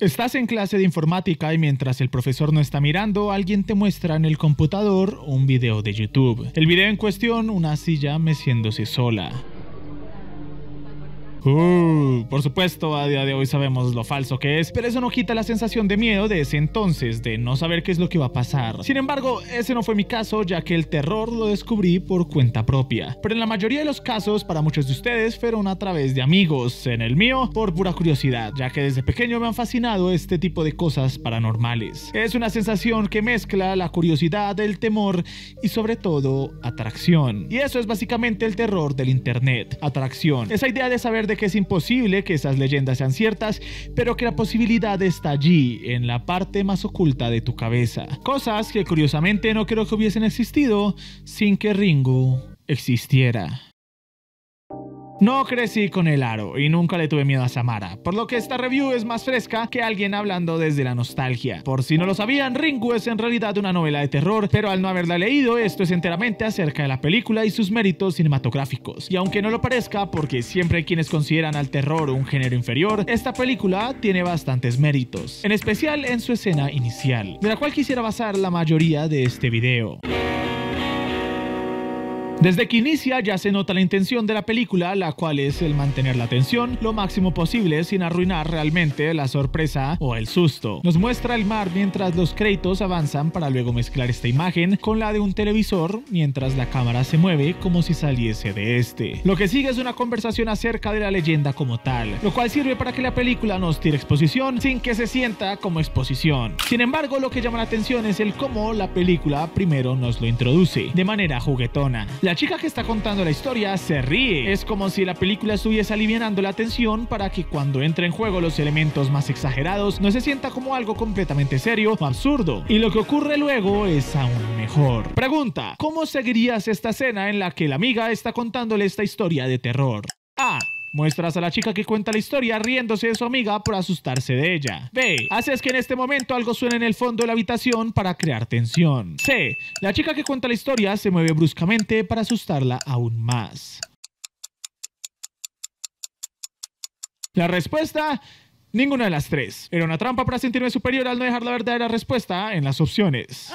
Estás en clase de informática y mientras el profesor no está mirando, alguien te muestra en el computador un video de YouTube. El video en cuestión, una silla meciéndose sola. Por supuesto, a día de hoy sabemos lo falso que es, pero eso no quita la sensación de miedo de ese entonces, de no saber qué es lo que va a pasar. Sin embargo, ese no fue mi caso, ya que el terror lo descubrí por cuenta propia. Pero en la mayoría de los casos, para muchos de ustedes, fueron a través de amigos. En el mío, por pura curiosidad, ya que desde pequeño me han fascinado este tipo de cosas paranormales. Es una sensación que mezcla la curiosidad, el temor y sobre todo, atracción. Y eso es básicamente el terror del internet, atracción. Esa idea de saber de que es imposible que esas leyendas sean ciertas, pero que la posibilidad está allí, en la parte más oculta de tu cabeza. Cosas que curiosamente no creo que hubiesen existido sin que Ringu existiera. No crecí con el aro y nunca le tuve miedo a Samara, por lo que esta review es más fresca que alguien hablando desde la nostalgia. Por si no lo sabían, Ringu es en realidad una novela de terror, pero al no haberla leído, esto es enteramente acerca de la película y sus méritos cinematográficos. Y aunque no lo parezca, porque siempre hay quienes consideran al terror un género inferior, esta película tiene bastantes méritos, en especial en su escena inicial, de la cual quisiera basar la mayoría de este video. Desde que inicia ya se nota la intención de la película, la cual es el mantener la atención lo máximo posible sin arruinar realmente la sorpresa o el susto. Nos muestra el mar mientras los créditos avanzan para luego mezclar esta imagen con la de un televisor mientras la cámara se mueve como si saliese de este. Lo que sigue es una conversación acerca de la leyenda como tal, lo cual sirve para que la película nos tire exposición sin que se sienta como exposición. Sin embargo, lo que llama la atención es el cómo la película primero nos lo introduce de manera juguetona. La chica que está contando la historia se ríe. Es como si la película estuviese alivianando la tensión para que cuando entre en juego los elementos más exagerados no se sienta como algo completamente serio o absurdo. Y lo que ocurre luego es aún mejor. Pregunta: ¿cómo seguirías esta escena en la que la amiga está contándole esta historia de terror? A. Muestras a la chica que cuenta la historia riéndose de su amiga por asustarse de ella. B. Haces que en este momento algo suene en el fondo de la habitación para crear tensión. C. La chica que cuenta la historia se mueve bruscamente para asustarla aún más. La respuesta: ninguna de las tres. Era una trampa para sentirme superior al no dejar la verdadera respuesta en las opciones.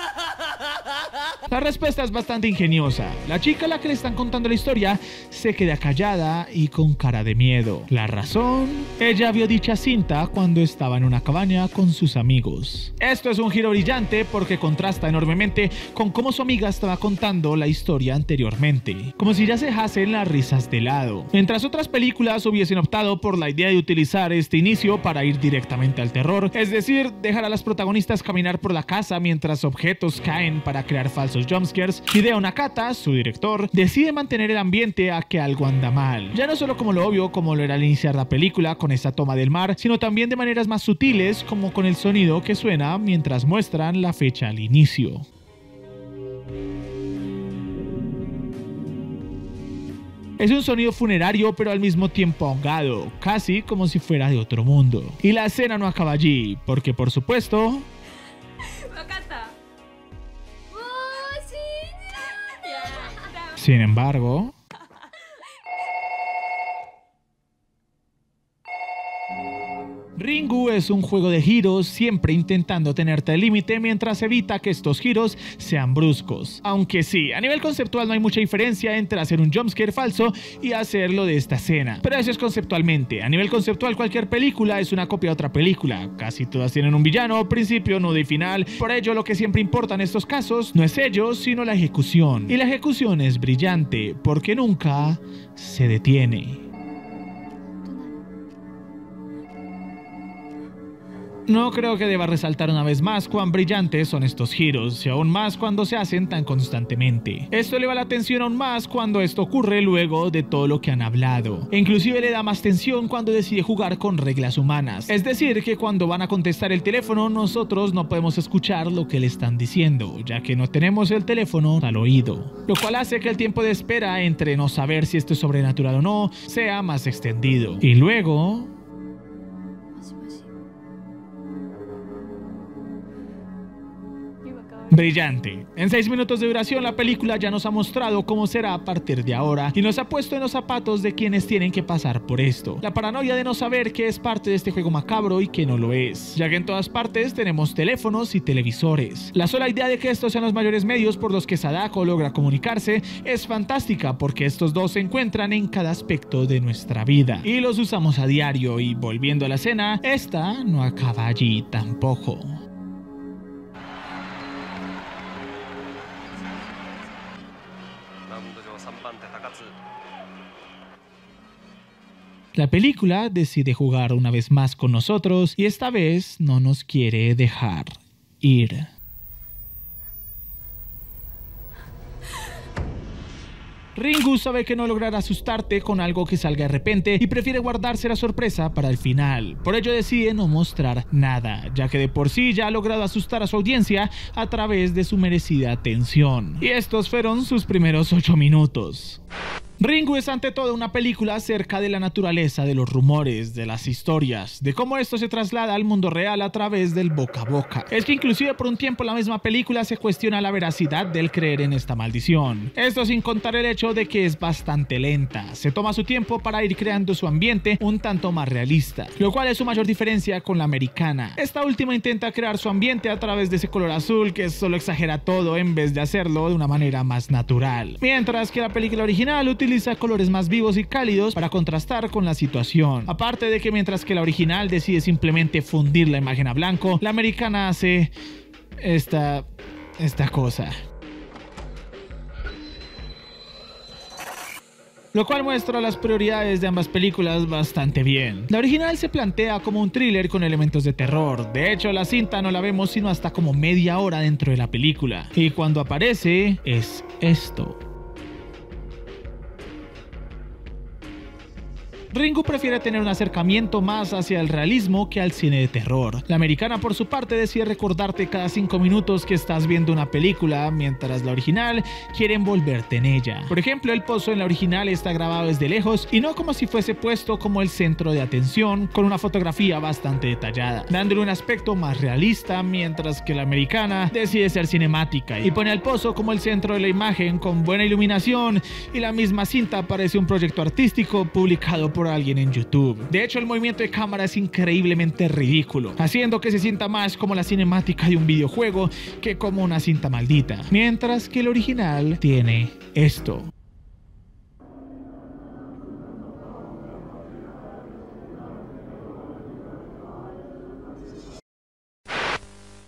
La respuesta es bastante ingeniosa. La chica a la que le están contando la historia se queda callada y con cara de miedo. La razón: ella vio dicha cinta cuando estaba en una cabaña con sus amigos. Esto es un giro brillante porque contrasta enormemente con cómo su amiga estaba contando la historia anteriormente, como si ya se dejasen las risas de lado. Mientras otras películas hubiesen optado por la idea de utilizar este inicio para ir directamente al terror, es decir, dejar a las protagonistas caminar por la casa mientras objetos caen para crear falsos jumpscares, Hideo Nakata, su director, decide mantener el ambiente a que algo anda mal. Ya no solo como lo obvio, como lo era al iniciar la película con esa toma del mar, sino también de maneras más sutiles, como con el sonido que suena mientras muestran la fecha al inicio. Es un sonido funerario pero al mismo tiempo ahogado, casi como si fuera de otro mundo. Y la escena no acaba allí, porque por supuesto... Sin embargo... Ringu es un juego de giros, siempre intentando tenerte al límite mientras evita que estos giros sean bruscos. Aunque sí, a nivel conceptual no hay mucha diferencia entre hacer un jumpscare falso y hacerlo de esta escena. Pero eso es conceptualmente. A nivel conceptual cualquier película es una copia de otra película. Casi todas tienen un villano, principio, nudo y final. Por ello lo que siempre importa en estos casos no es ello, sino la ejecución. Y la ejecución es brillante porque nunca se detiene. No creo que deba resaltar una vez más cuán brillantes son estos giros, y aún más cuando se hacen tan constantemente. Esto eleva la tensión aún más cuando esto ocurre luego de todo lo que han hablado. E inclusive le da más tensión cuando decide jugar con reglas humanas. Es decir, que cuando van a contestar el teléfono, nosotros no podemos escuchar lo que le están diciendo, ya que no tenemos el teléfono al oído. Lo cual hace que el tiempo de espera entre no saber si esto es sobrenatural o no, sea más extendido. Y luego... Brillante. En 6 minutos de duración la película ya nos ha mostrado cómo será a partir de ahora y nos ha puesto en los zapatos de quienes tienen que pasar por esto. La paranoia de no saber qué es parte de este juego macabro y qué no lo es, ya que en todas partes tenemos teléfonos y televisores. La sola idea de que estos sean los mayores medios por los que Sadako logra comunicarse es fantástica, porque estos dos se encuentran en cada aspecto de nuestra vida y los usamos a diario. Y volviendo a la escena, esta no acaba allí tampoco. La película decide jugar una vez más con nosotros y esta vez no nos quiere dejar ir. Ringu sabe que no logrará asustarte con algo que salga de repente y prefiere guardarse la sorpresa para el final. Por ello decide no mostrar nada, ya que de por sí ya ha logrado asustar a su audiencia a través de su merecida atención. Y estos fueron sus primeros 8 minutos. Ringu es ante todo una película acerca de la naturaleza de los rumores, de las historias, de cómo esto se traslada al mundo real a través del boca a boca. Es que inclusive por un tiempo la misma película se cuestiona la veracidad del creer en esta maldición. Esto sin contar el hecho de que es bastante lenta, se toma su tiempo para ir creando su ambiente un tanto más realista, lo cual es su mayor diferencia con la americana. Esta última intenta crear su ambiente a través de ese color azul que solo exagera todo en vez de hacerlo de una manera más natural, mientras que la película original utiliza colores más vivos y cálidos para contrastar con la situación. Aparte de que mientras que la original decide simplemente fundir la imagen a blanco, la americana hace esta cosa. Lo cual muestra las prioridades de ambas películas bastante bien. La original se plantea como un thriller con elementos de terror. De hecho, la cinta no la vemos sino hasta como media hora dentro de la película. Y cuando aparece, es esto. Ringu prefiere tener un acercamiento más hacia el realismo que al cine de terror. La americana, por su parte, decide recordarte cada 5 minutos que estás viendo una película, mientras la original quiere envolverte en ella. Por ejemplo, el pozo en la original está grabado desde lejos y no como si fuese puesto como el centro de atención, con una fotografía bastante detallada, dándole un aspecto más realista, mientras que la americana decide ser cinemática y pone al pozo como el centro de la imagen con buena iluminación, y la misma cinta parece un proyecto artístico publicado por alguien en YouTube. De hecho, el movimiento de cámara es increíblemente ridículo, haciendo que se sienta más como la cinemática de un videojuego que como una cinta maldita, mientras que el original tiene esto.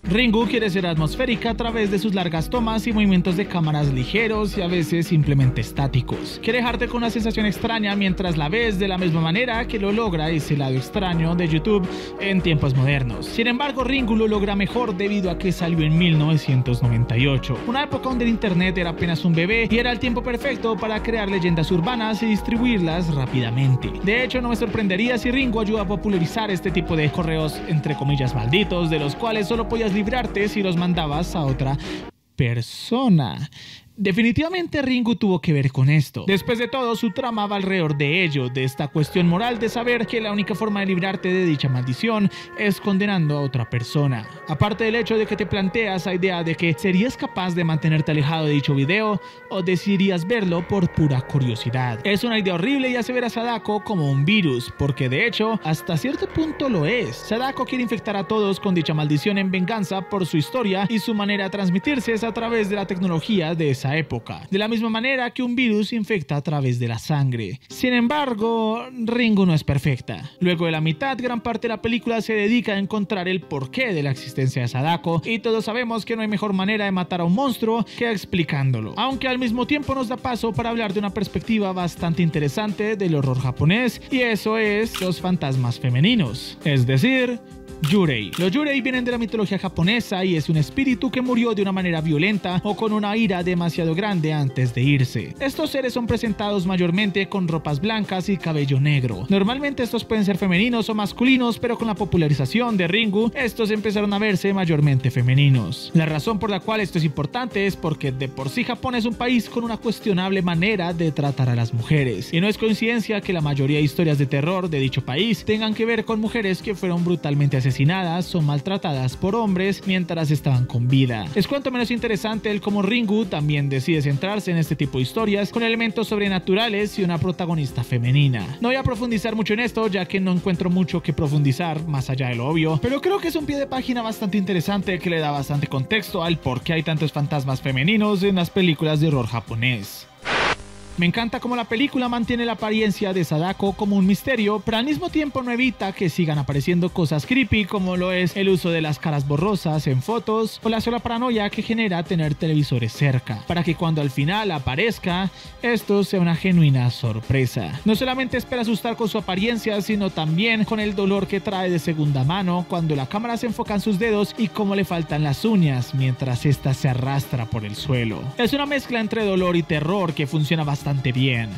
Ringu quiere ser atmosférica a través de sus largas tomas y movimientos de cámaras ligeros y a veces simplemente estáticos. Quiere dejarte con una sensación extraña mientras la ves, de la misma manera que lo logra ese lado extraño de YouTube en tiempos modernos. Sin embargo, Ringu lo logra mejor debido a que salió en 1998, una época donde el internet era apenas un bebé y era el tiempo perfecto para crear leyendas urbanas y distribuirlas rápidamente. De hecho, no me sorprendería si Ringu ayuda a popularizar este tipo de correos entre comillas malditos, de los cuales solo podías librarte si los mandabas a otra persona. Definitivamente Ringu tuvo que ver con esto. Después de todo, su trama va alrededor de ello, de esta cuestión moral de saber que la única forma de librarte de dicha maldición es condenando a otra persona. Aparte del hecho de que te planteas la idea de que serías capaz de mantenerte alejado de dicho video o decidirías verlo por pura curiosidad. Es una idea horrible y hace ver a Sadako como un virus, porque de hecho hasta cierto punto lo es. Sadako quiere infectar a todos con dicha maldición en venganza por su historia, y su manera de transmitirse es a través de la tecnología de esa época, de la misma manera que un virus infecta a través de la sangre. Sin embargo, Ringu no es perfecta. Luego de la mitad, gran parte de la película se dedica a encontrar el porqué de la existencia de Sadako, y todos sabemos que no hay mejor manera de matar a un monstruo que explicándolo, aunque al mismo tiempo nos da paso para hablar de una perspectiva bastante interesante del horror japonés, y eso es los fantasmas femeninos, es decir, Yurei. Los Yurei vienen de la mitología japonesa y es un espíritu que murió de una manera violenta o con una ira demasiado demasiado grande antes de irse. Estos seres son presentados mayormente con ropas blancas y cabello negro. Normalmente estos pueden ser femeninos o masculinos, pero con la popularización de Ringu, estos empezaron a verse mayormente femeninos. La razón por la cual esto es importante es porque de por sí Japón es un país con una cuestionable manera de tratar a las mujeres, y no es coincidencia que la mayoría de historias de terror de dicho país tengan que ver con mujeres que fueron brutalmente asesinadas o maltratadas por hombres mientras estaban con vida. Es cuanto menos interesante el cómo Ringu también decide centrarse en este tipo de historias con elementos sobrenaturales y una protagonista femenina. No voy a profundizar mucho en esto, ya que no encuentro mucho que profundizar más allá de lo obvio, pero creo que es un pie de página bastante interesante que le da bastante contexto al por qué hay tantos fantasmas femeninos en las películas de horror japonés. Me encanta cómo la película mantiene la apariencia de Sadako como un misterio, pero al mismo tiempo no evita que sigan apareciendo cosas creepy, como lo es el uso de las caras borrosas en fotos o la sola paranoia que genera tener televisores cerca, para que cuando al final aparezca, esto sea una genuina sorpresa. No solamente espera asustar con su apariencia, sino también con el dolor que trae de segunda mano cuando la cámara se enfoca en sus dedos y cómo le faltan las uñas mientras ésta se arrastra por el suelo. Es una mezcla entre dolor y terror que funciona bastante bien.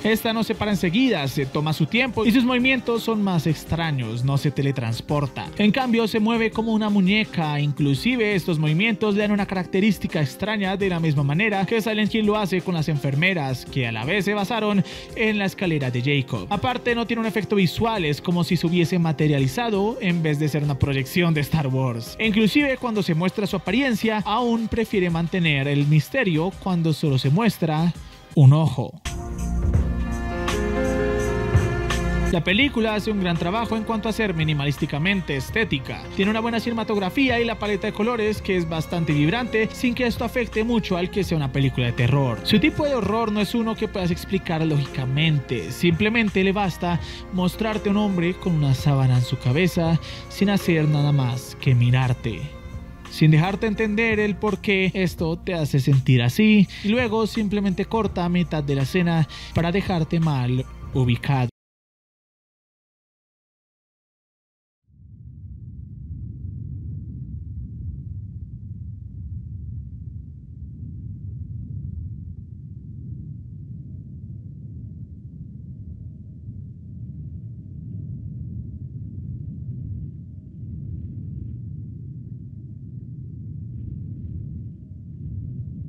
Esta no se para enseguida, se toma su tiempo y sus movimientos son más extraños, no se teletransporta. En cambio se mueve como una muñeca, inclusive estos movimientos le dan una característica extraña de la misma manera que Silent Hill lo hace con las enfermeras, que a la vez se basaron en la escalera de Jacob. Aparte no tiene un efecto visual, es como si se hubiese materializado en vez de ser una proyección de Star Wars. E inclusive cuando se muestra su apariencia, aún prefiere mantener el misterio cuando solo se muestra un ojo. La película hace un gran trabajo en cuanto a ser minimalísticamente estética. Tiene una buena cinematografía y la paleta de colores que es bastante vibrante sin que esto afecte mucho al que sea una película de terror. Su tipo de horror no es uno que puedas explicar lógicamente, simplemente le basta mostrarte a un hombre con una sábana en su cabeza sin hacer nada más que mirarte, sin dejarte entender el por qué esto te hace sentir así, y luego simplemente corta a mitad de la escena para dejarte mal ubicado.